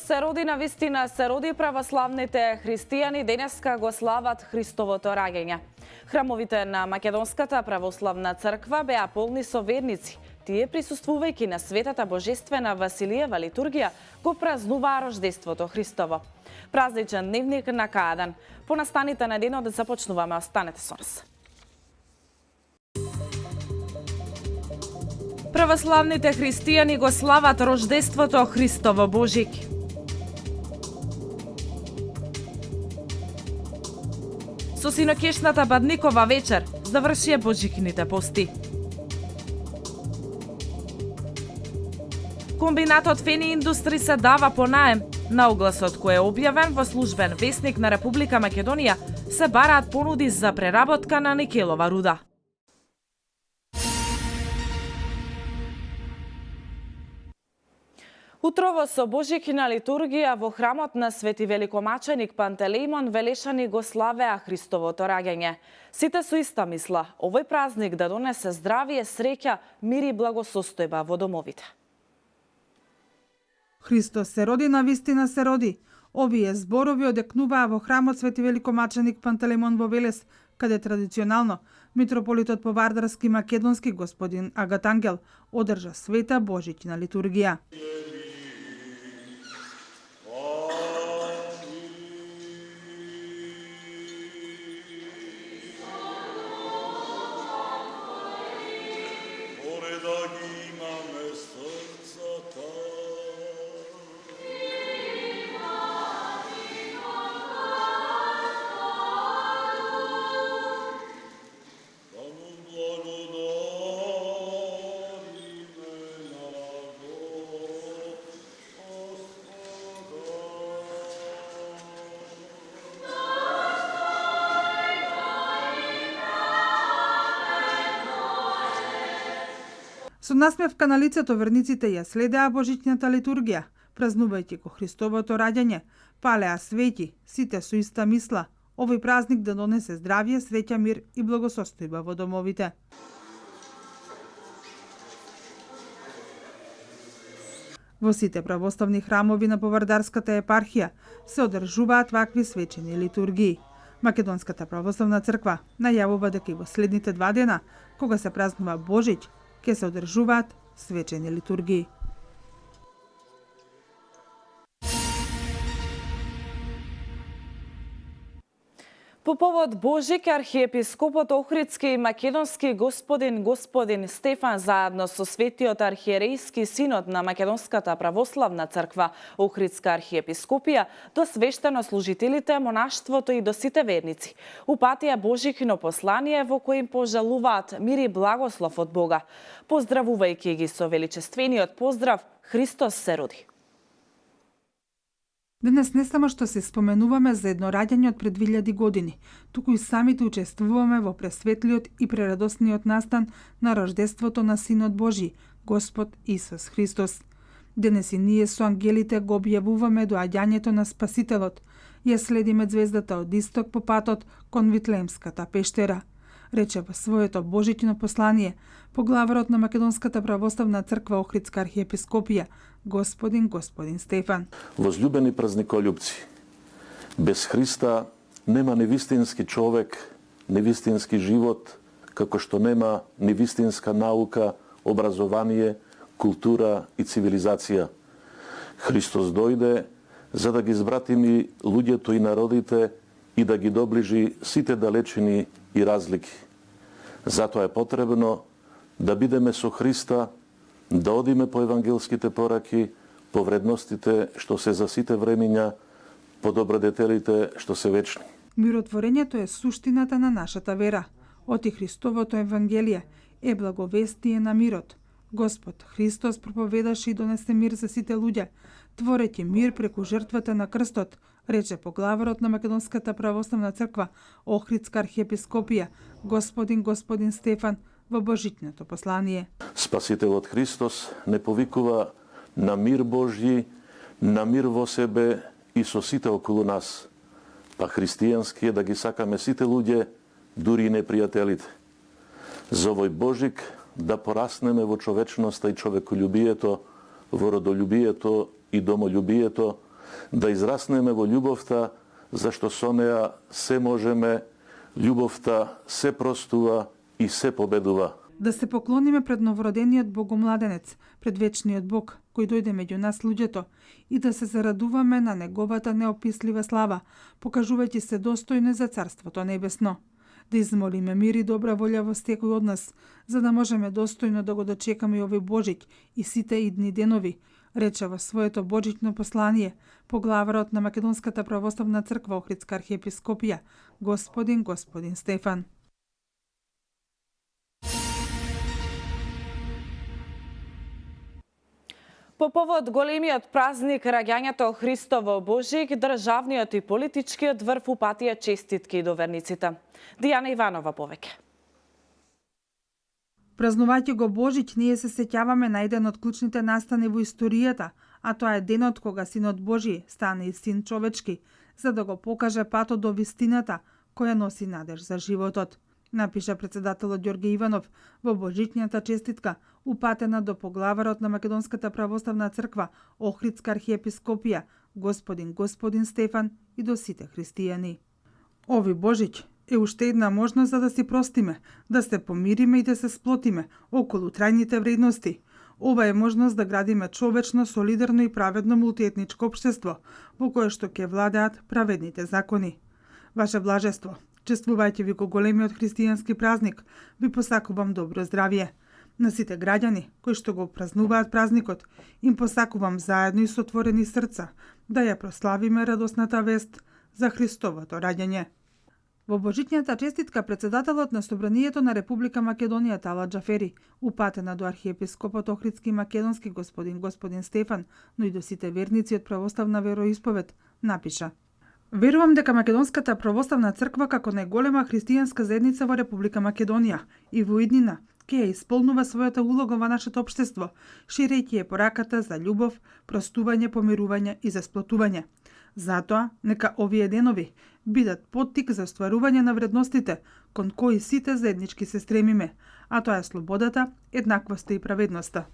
се роди на вистина, се роди православните христијани денеска го слават Христовото раѓање. Храмовите на Македонската православна црква беа полни со верници. Тие, присуствувајќи на светата божествена Василиева литургија, го празнуваа рождеството Христово. Празничен дневник на Кадан. По настаните на денот започнуваме, останете со нас. Православните христијани го слават рождеството Христово Божик. Со синокешната бадникова вечер завршија Божикните пости. Комбинатот Фени Индустри се дава по наем. На огласот кој е објавен во службен весник на Република Македонија се бараат понуди за преработка на никелова руда. Утрово со Божикина литургија во храмот на Свети Великомаченик Пантелеимон Велешани го славеа Христовото раѓање. Сите со иста мисла, овој празник да донесе здравие, среќа, мир и благосостојба во домовите. Христос се роди, на вистина се роди. Овие зборови одекнуваа во храмот Свети Великомаченик Пантелеимон во Велес, каде традиционално митрополитот Повардарски македонски господин Агат Ангел одржа света Божикина литургија. Со насмевка на лицето верниците ја следеа Божичната литургија, празнувајќи го Христовото раѓање, палеа свети, сите со иста мисла, овој празник да донесе здравје, среќа, мир и благосостојба во домовите. Во сите православни храмови на Повардарската епархија се одржуваат вакви свечени литургии. Македонската православна црква најавува дека и во следните 2 дена, кога се празнува Божич, ќе се одржуваат свечени литургии. По повод Божик, архиепископот Охридски и македонски господин Стефан заедно со Светиот архиерејски синод на Македонската православна црква Охридска архиепископија до свештенослужителите, монаштвото и до сите верници упатија Божикино послание во кој им пожелуваат мир и благослов од Бога. Поздравувајќи ги со величествениот поздрав, Христос се роди. Денес не само што се споменуваме за едно раѓање од пред 2000 години, туку и самите учествуваме во пресветлиот и прерадосниот настан на рождеството на Синот Божи, Господ Исус Христос. Денес и ние со ангелите го објавуваме доаѓањето на Спасителот. Ја следиме звездата од исток по патот кон Витлеемската пештера. Рече во своето Божикино послание поглаварот на Македонската православна црква Охридска архиепископија, господин Стефан. Возлюбени празниколюбци, без Христа нема ни вистински човек, ни вистински живот, како што нема ни вистинска наука, образование, култура и цивилизација. Христос дојде за да ги збратими луѓето и народите и да ги доближи сите далечини и разлики. Затоа е потребно да бидеме со Христа, да одиме по евангелските пораки, по вредностите што се за сите времиња, по добродетелите што се вечни. Миротворењето е суштината на нашата вера. Оти Христовото евангелие е благовестие на мирот. Господ Христос проповедаше и донесе мир за сите луѓе, творејќи мир преку жртвата на крстот, рече поглаварот на Македонската православна црква Охридска архиепископија, господин Стефан, во Божичното послание. Спасителот Христос не повикува на мир Божји, на мир во себе и со сите околу нас. Па христијански е да ги сакаме сите луѓе, дури и непријателите. За овој Божик да пораснеме во човечноста и човеколюбието, во родолюбието и домолюбието, да израснеме во љубовта, зашто со неа се можеме, љубовта се простува и се победува. Да се поклониме пред новородениот Богомладенец, пред вечниот Бог, кој дојде меѓу нас луѓето, и да се зарадуваме на неговата неопислива слава, покажувајќи се достојни за Царството небесно. Да измолиме мир и добра волја во секој од нас, за да можеме достојно да го дочекаме овој Божик и сите идни денови, рече во своето божично послание поглаварот на Македонската православна црква Охридска архиепископија, господин Стефан. По повод големиот празник раѓањето Христово Божик, државниот и политичкиот врв упатија честитки до верниците. Дијана Иванова повеќе. Празнувајќи го Божич, ние се сеќаваме на еден од клучните настани во историјата, а тоа е денот кога Синот Божи стане и Син човечки, за да го покаже патот до вистината, која носи надеж за животот, напиша председателот Ѓорге Иванов во божичнијата честитка, упатена до поглаварот на Македонската православна црква Охридска архиепископија, господин Стефан и до сите христијани. Ови Божич е уште една можност за да си простиме, да се помириме и да се сплотиме околу трајните вредности. Ова е можност да градиме човечно, солидарно и праведно мултиетничко општество, во кое што ќе владеат праведните закони. Ваше блажество, чествувајќи ви го големиот христијански празник, ви посакувам добро здравје. На сите граѓани кои што го празнуваат празникот, им посакувам заедно и со отворени срца да ја прославиме радосната вест за Христовото раѓање. Во божичнијата честитка председателот на Собранието на Република Македонија Тала Џафери, упатена до архиепископот Охридски и македонски господин Стефан, но и до сите верници од православна вероисповед, напиша: Верувам дека Македонската православна црква како најголема христијанска заедница во Република Македонија и во иднина ќе ја исполнува својата улога во нашето општество, ширејќи ја пораката за љубов, простување, помирување и за сплотување. Затоа, нека овие денови бидат поттик за остварување на вредностите кон кои сите заеднички се стремиме, а тоа е слободата, еднаквоста и праведноста.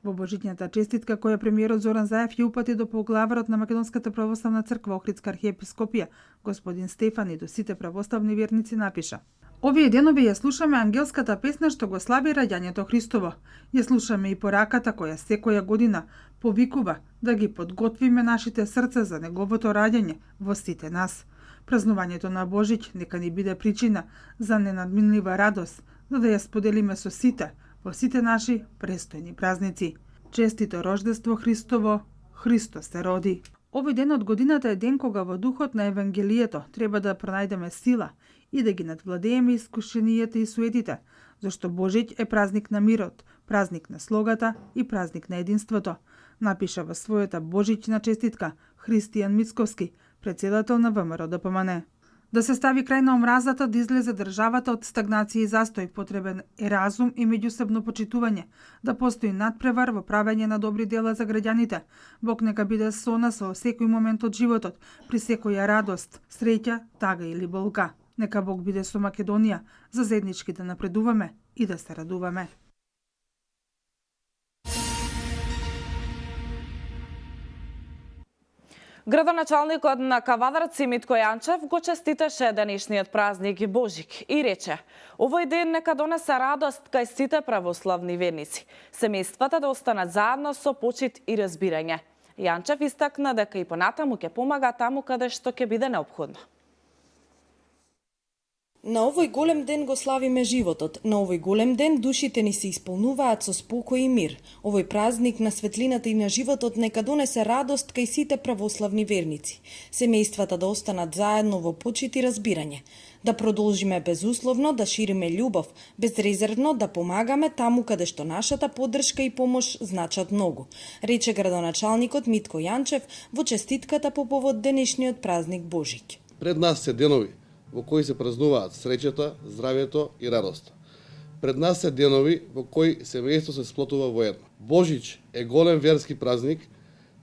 Во божичнијата честитка која премиерот Зоран Заев ја упати до поглаварот на Македонската православна црква Охридска архиепископија, господин Стефан и до сите православни верници напиша: Овие денови ја слушаме ангелската песна што го слави раѓањето Христово. Ја слушаме и пораката која секоја година повикува да ги подготвиме нашите срца за неговото раѓање во сите нас. Празнувањето на Божич нека ни биде причина за ненадминлива радост, за да ја споделиме со сите во сите наши престојни празници. Честито рождество Христово, Христос се роди. Овој ден од годината е ден кога во духот на Евангелието треба да пронајдеме сила и да ги надвладееме искушенијата и суетите, зашто Божич е празник на мирот, празник на слогата и празник на единството, напиша во својата божична честитка Христијан Мицковски, председател на ВМРО ДПМН. Да се стави крај на омразата, да излезе државата од стагнација и застој, потребен е разум и меѓусебно почитување, да постои надпревар во правење на добри дела за граѓаните. Бог нека биде со нас во секој момент од животот, при секоја радост, среќа, тага или болка. Нека Бог биде со Македонија, за заеднички да напредуваме и да се радуваме. Градоначалникот на Кавадарци Митко Јанчев го честиташе денешниот празник Божик и рече: овој ден нека донесе радост кај сите православни верници. Семејствата да останат заедно со почит и разбирање. Јанчев истакна дека и понатаму ќе помага таму каде што ќе биде неопходно. На овој голем ден го славиме животот. На овој голем ден душите ни се исполнуваат со спокој и мир. Овој празник на светлината и на животот нека донесе радост кај сите православни верници. Семејствата да останат заедно во почит и разбирање. Да продолжиме безусловно да шириме љубов, безрезервно да помагаме таму каде што нашата поддршка и помош значат многу, рече градоначалникот Митко Јанчев во честитката по повод денешниот празник Божик. Пред нас се денови во кои се празнуваат среќата, здравјето и радоста. Пред нас се денови во кои семејство се сплотува воедно. Божич е голем верски празник,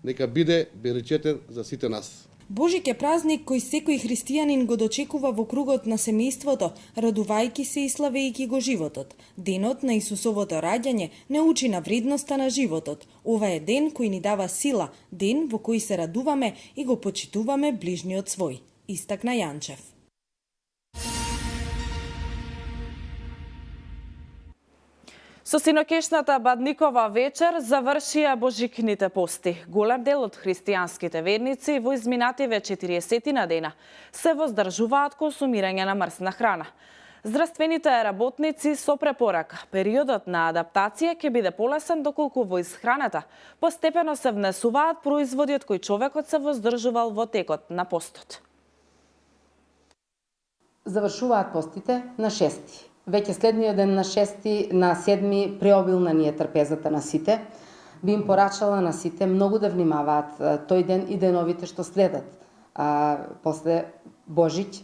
нека биде беречетен за сите нас. Божик е празник кој секој христијанин го дочекува во кругот на семејството, радувајќи се и славејќи го животот. Денот на Исусовото раѓање не учи на вредноста на животот. Ова е ден кој ни дава сила, ден во кој се радуваме и го почитуваме ближниот свој, истакна Јанчев. Со синокешната Бадникова вечер завршија божикните пости. Голем дел од христијанските верници во изминативе 40 дена се воздржуваат консумирање на мрсна храна. Здравствените работници со препорака периодот на адаптација ќе биде полесен доколку во исхраната постепено се внесуваат производи од кои човекот се воздржувал во текот на постот. Завршуваат постите на 6. Веќе следниот ден на 6, на 7 преобилна ни е трпезата на сите. Би им порачала на сите многу да внимаваат тој ден и деновите што следат после Божиќ.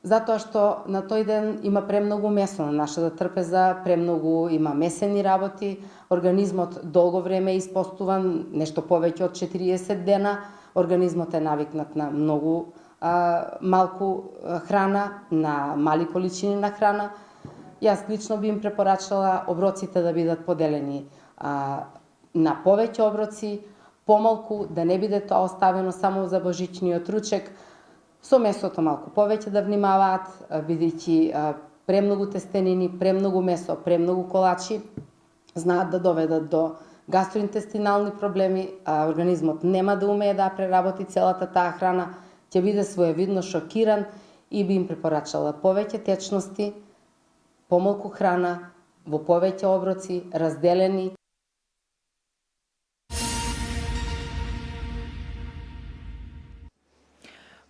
Затоа што на тој ден има премногу месо на нашата трпеза, премногу има месени работи, организмот долго време е испостуван, нешто повеќе од 40 дена, организмот е навикнат на многу малку храна, на мали количини на храна. Јас лично би им препорачала оброците да бидат поделени на повеќе оброци, помалку, да не биде тоа оставено само за божичниот ручек, со месото малку повеќе да внимаваат, бидејќи премногу тестенини, премногу месо, премногу колачи знаат да доведат до гастроинтестинални проблеми, организмот нема да умее да преработи целата таа храна, ќе биде своевидно шокиран и би им препорачала повеќе течности, помалку храна, во повеќе оброци, разделени.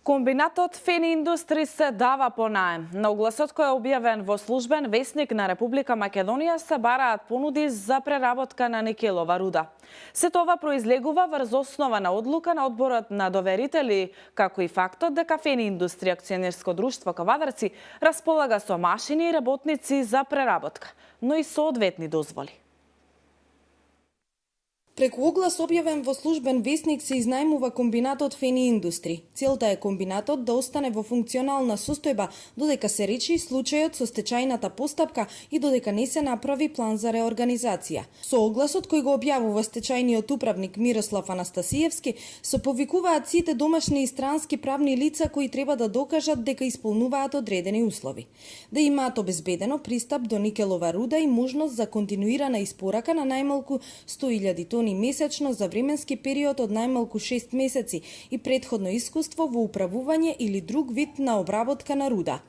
Комбинатот Фени Индустри се дава по наем. На огласот кој е објавен во службен весник на Република Македонија се бараат понуди за преработка на никелова руда. Сето ова произлегува врз основа на одлука на одборот на доверители, како и фактот дека Фени Индустри акционерско друштво Кавадарци располага со машини и работници за преработка, но и соодветни дозволи. Преку оглас објавен во службен весник се изнајмува комбинатот Фени Индустри. Целта е комбинатот да остане во функционална состојба додека се речи случајот со стечајната постапка и додека не се направи план за реорганизација. Со огласот кој го објавува стечајниот управник Мирослав Анастасиевски, се повикуваат сите домашни и странски правни лица кои треба да докажат дека исполнуваат одредени услови. Да имаат обезбедено пристап до никелова руда и можност за континуирана испорака на најмалку 100.000 тони месечно за временски период од најмалку 6 месеци и претходно искуство во управување или друг вид на обработка на руда.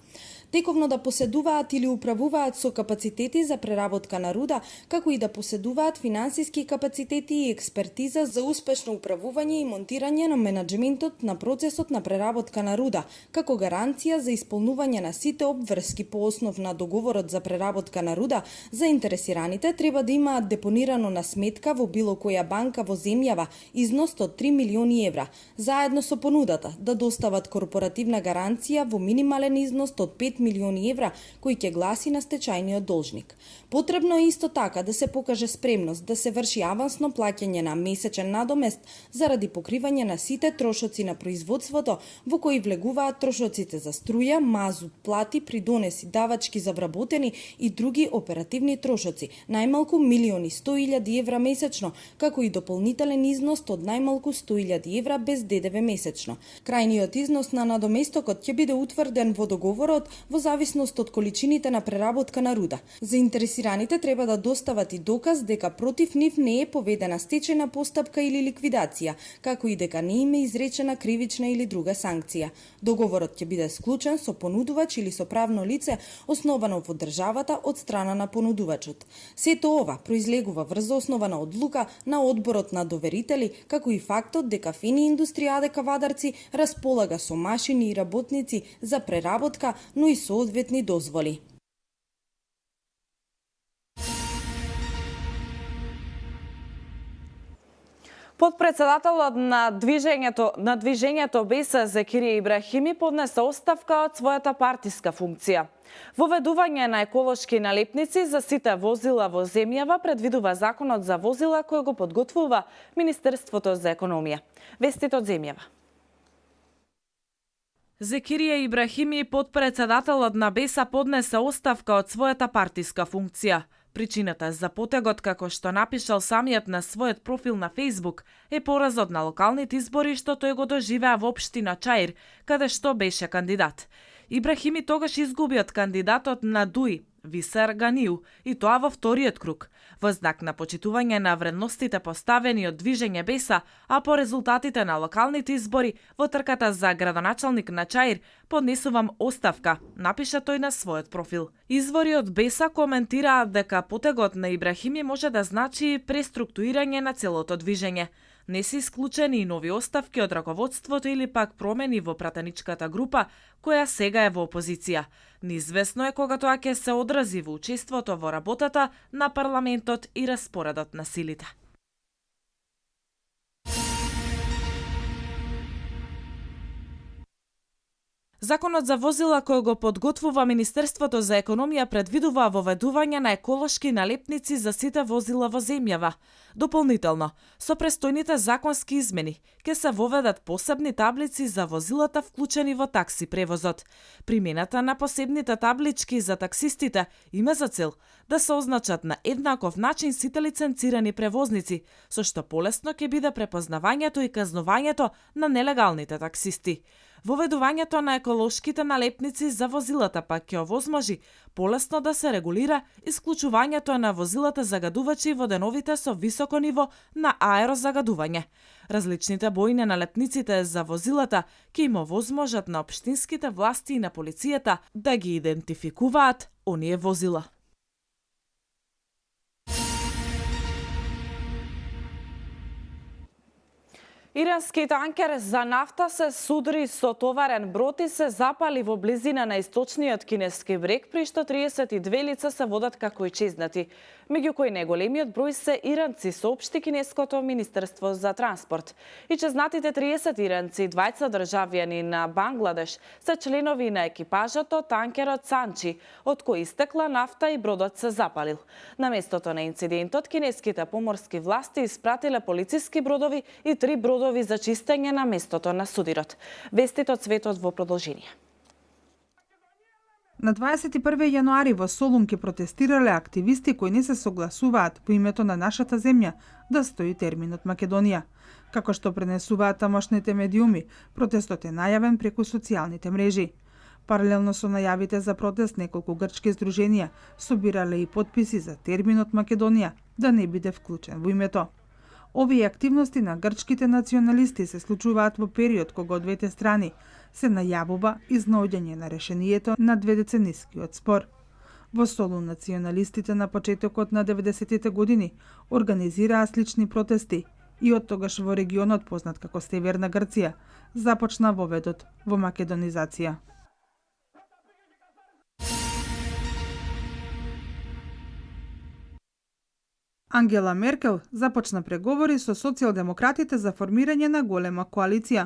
Тековно да поседуваат или управуваат со капацитети за преработка на руда, како и да поседуваат финансиски капацитети и експертиза за успешно управување и монтирање на менаџментот на процесот на преработка на руда, како гаранција за исполнување на сите обврски по основ на договорот за преработка на руда. Заинтересираните треба да имаат депонирано на сметка во било која банка во земјава износ од 3 милиони евра, заедно со понудата да достават корпоративна гаранција во минимален износ од 5 милиони евра, кој ќе гласи на стечајниот должник. Потребно е исто така да се покаже спремност да се врши авансно плаќање на месечен надомест заради покривање на сите трошоци на производството, во кои влегуваат трошоците за струја, мазут, плати, придонеси, давачки за вработени и други оперативни трошоци, најмалку 1.100.000 евра месечно, како и дополнителен износ од најмалку 100.000 евра без ДДВ месечно. Крајниот износ на надоместокот ќе биде утврден во договорот во зависност од количините на преработка на руда. Заинтересираните треба да достават и доказ дека против нив не е поведена стечајна постапка или ликвидација, како и дека не им е изречена кривична или друга санкција. Договорот ќе биде склучен со понудувач или со правно лице основано во државата од страна на понудувачот. Сето ова произлегува врз основа на одлука на одборот на доверители, како и фактот дека Фени Индустри АД Кавадарци располага со машини и работници за преработка, но и соодветни дозволи. Подпредседателот на движењето БЕС Зекирија Ибрахими поднесе оставка од својата партиска функција. Воведување на еколошки налепници за сите возила во земјава предвидува законот за возила кој го подготвува Министерството за економија. Вестите од земјава. Зекирија Ибрахими, подпредседателот на Беса, поднесе оставка од својата партиска функција. Причината за потегот, како што напишал самиот на својот профил на Facebook, е поразот на локалните избори што тој го доживеа во општина Чаир, каде што беше кандидат. Ибрахими тогаш изгуби од кандидатот на Дуи, Висер Ганиу, и тоа во вториот круг, во знак на почитување на вредностите поставени од движење Беса, а по резултатите на локалните избори во трката за градоначалник на Чаир поднесувам оставка, напиша тој на својот профил. Извори од Беса коментираат дека потегот на Ибрахими може да значи преструктурирање на целото движење. Не се исклучени и нови оставки од раководството или пак промени во пратеничката група, која сега е во опозиција. Неизвестно е кога тоа ќе се одрази во учеството во работата на парламентот и распоредот на силите. Законот за возила кој го подготвува Министерството за економија предвидува воведување на еколошки налепници за сите возила во земјава. Дополнително, со престојните законски измени, ќе се воведат посебни таблици за возилата вклучени во такси превозот. Примената на посебните таблички за таксистите има за цел да се означат на еднаков начин сите лиценцирани превозници, со што полесно ќе биде препознавањето и казнувањето на нелегалните таксисти. Воведувањето на еколошките налепници за возилата пак ќе овозможи полесно да се регулира исклучувањето на возилата загадувачи во деновите со високо ниво на аерозагадување. Различните бои на налепниците за возилата ќе им овозможат на општинските власти и на полицијата да ги идентификуваат оние возила. Ирански танкер за нафта се судри со товарен брод и се запали во близина на источниот кинески брег, при што 32 лица се водат како ичезнати. Меѓу кои најголемиот број се иранци, соопшти кинеското Министерство за транспорт. Ичезнатите 30 иранци, двајца државјани на Бангладеш, се членови на екипажот од танкерот Санчи, од кој истекла нафта и бродот се запалил. На местото на инцидентот, кинеските поморски власти испратиле полициски бродови и 3 бродови за чистење на местото на судирот. Вестите од светот во продолжение. На 21 јануари во Солун ќе протестирале активисти кои не се согласуваат по името на нашата земја да стои терминот Македонија. Како што пренесуваат тамошните медиуми, протестот е најавен преку социјалните мрежи. Паралелно со најавите за протест, неколку грчки здруженија собирале и подписи за терминот Македонија да не биде вклучен во името. Овие активности на грчките националисти се случуваат во период кога од двете страни се најавува изнаоѓање на решението на дведеценискиот спор. Во Солун националистите на почетокот на 90-тите години организираа слични протести и од тогаш во регионот познат како Северна Грција започна воведот во македонизација. Ангела Меркел започна преговори со социјалдемократите за формирање на голема коалиција.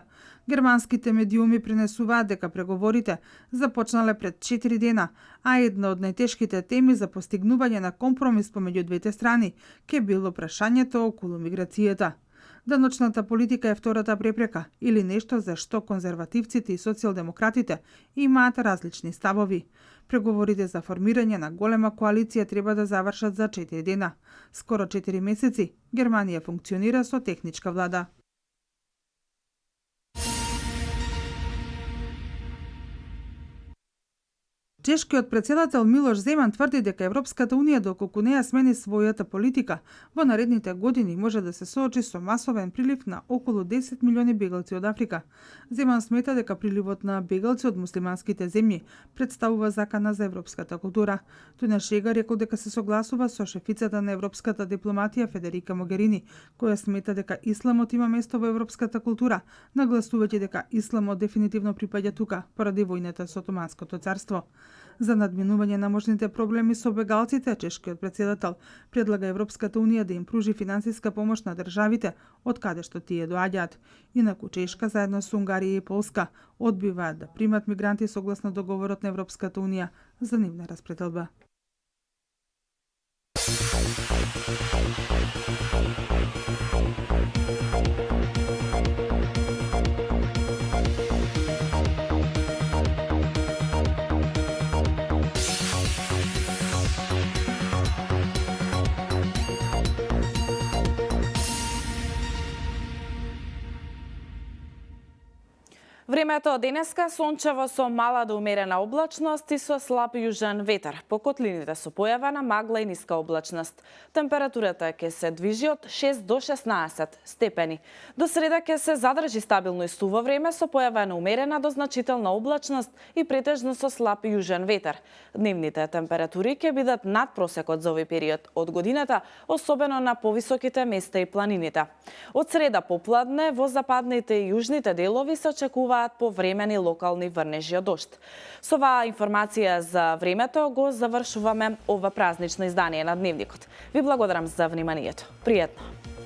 Германските медиуми пренесуваат дека преговорите започнале пред 4 дена, а една од најтешките теми за постигнување на компромис помеѓу двете страни ќе било прашањето околу миграцијата. Даночната политика е втората препрека или нешто за што конзервативците и социјалдемократите имаат различни ставови. Преговорите за формирање на голема коалиција треба да завршат за 4 дена. Скоро 4 месеци Германија функционира со техничка влада. Чешкиот председател Милош Земан тврди дека Европската унија доколку не ја смени својата политика, во наредните години може да се соочи со масовен прилив на околу 10 милиони бегалци од Африка. Земан смета дека приливот на бегалци од муслиманските земји представува закана за европската култура. Тој на шега рекол дека се согласува со шефицата на европската дипломатија Федерика Могерини, која смета дека исламот има место во европската култура, нагласувајќи дека исламот дефинитивно припаѓа тука поради војната со Отоманското царство. За надминување на можните проблеми со бегалците, чешкиот председател предлага Европската унија да им пружи финансиска помош на државите од каде што тие доаѓаат. Инаку Чешка заедно со Унгарија и Полска одбиваат да примат мигранти согласно договорот на Европската унија за нивна распределба. Времето денеска сончево со мала до умерена облачност и со слаб јужен ветер. По котлините со појава на магла и ниска облачност. Температурата ќе се движи од 6 до 16 степени. До среда ќе се задржи стабилно и суво време со појава на умерена до значителна облачност и претежно со слаб јужен ветер. Дневните температури ќе бидат над просекот за овој период од годината, особено на повисоките места и планините. Од среда попладне во западните и јужните делови се очекуваат повремени локални врнежи од дожд. Со оваа информација за времето го завршуваме ова празнично издание на Дневникот. Ви благодарам за вниманието. Пријатно!